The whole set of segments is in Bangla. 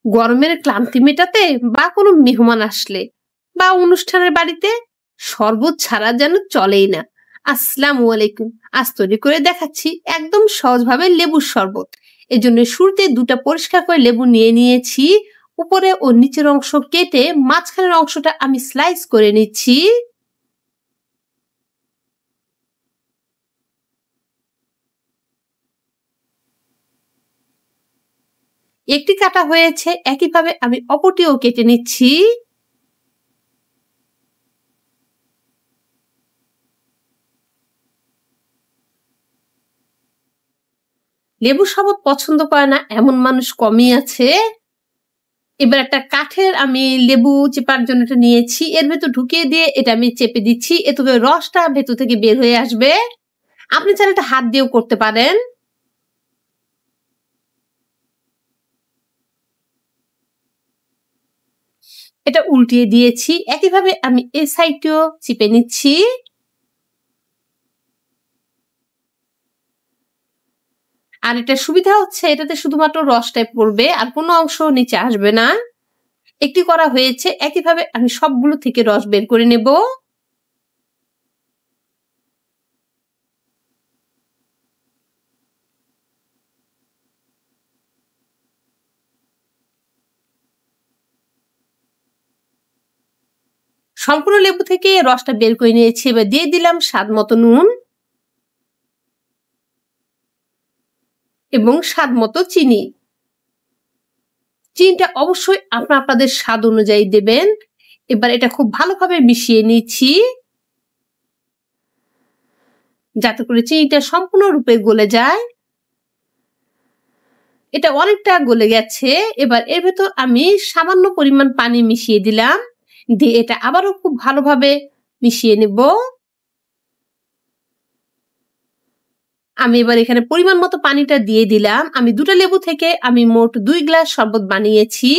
গরমের ক্লান্তি মেটাতে বা কোনো মেহমান আসলে বা অনুষ্ঠানের বাড়িতে শরবত ছাড়া যেন চলেই না। আসসালামু আলাইকুম। আজ তৈরি করে দেখাচ্ছি একদম সহজভাবে লেবুর শরবত। এজন্য শুরুতে দুটা পরিষ্কার করে লেবু নিয়ে নিয়েছি। উপরে ও নিচের অংশ কেটে মাঝখানের অংশটা আমি স্লাইস করে নিচ্ছি। একটি কাটা হয়েছে, একইভাবে আমি অপরটিও কেটে নিচ্ছি। লেবুর শরবত পছন্দ করে না এমন মানুষ কমই আছে। এবার একটা কাঠের আমি লেবু চেপার জন্য এটা নিয়েছি, এর ভেতর ঢুকিয়ে দিয়ে এটা আমি চেপে দিচ্ছি, এতে করে রসটা ভেতর থেকে বের হয়ে আসবে। আপনি চাইলে এটা হাত দিয়েও করতে পারেন। এটা উল্টিয়ে দিয়েছি, একইভাবে আমি এই সাইডটিও চিপে নিচ্ছি। আর এটা সুবিধা হচ্ছে এটাতে শুধুমাত্র রসটাই পড়বে, আর কোনো অংশ নিচে আসবে না। একটি করা হয়েছে, একইভাবে আমি সবগুলো থেকে রস বের করে নেব। সম্পূর্ণ লেবু থেকে রসটা বের করে নিয়েছি। এবার দিয়ে দিলাম স্বাদ মতো নুন এবং স্বাদ মতো চিনি। চিনিটা অবশ্যই আপনাদের স্বাদ অনুযায়ী দেবেন। এবার এটা খুব ভালোভাবে মিশিয়ে নিচ্ছি, যাতে করে চিনিটা সম্পূর্ণরূপে গলে যায়। এটা অনেকটা গলে গেছে। এবার এর ভেতর আমি সামান্য পরিমাণ পানি মিশিয়ে দিলাম, দিয়ে এটা আবারও খুব ভালোভাবে মিশিয়ে নেব। আমি এবার এখানে পরিমাণ মতো পানিটা দিয়ে দিলাম। আমি দুটো লেবু থেকে আমি মোট 2 গ্লাস শরবত বানিয়েছি।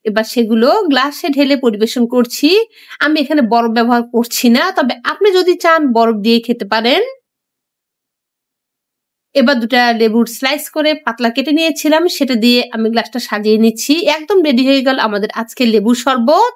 এবার সেগুলো গ্লাসে ঢেলে পরিবেশন করছি। আমি এখানে বরফ ব্যবহার করছি না, তবে আপনি যদি চান বরফ দিয়ে খেতে পারেন। এবার দুটা লেবুর স্লাইস করে পাতলা কেটে নিয়েছিলাম, সেটা দিয়ে আমি গ্লাসটা সাজিয়ে নিচ্ছি। একদম রেডি হয়ে গেল আমাদের আজকের লেবুর শরবত।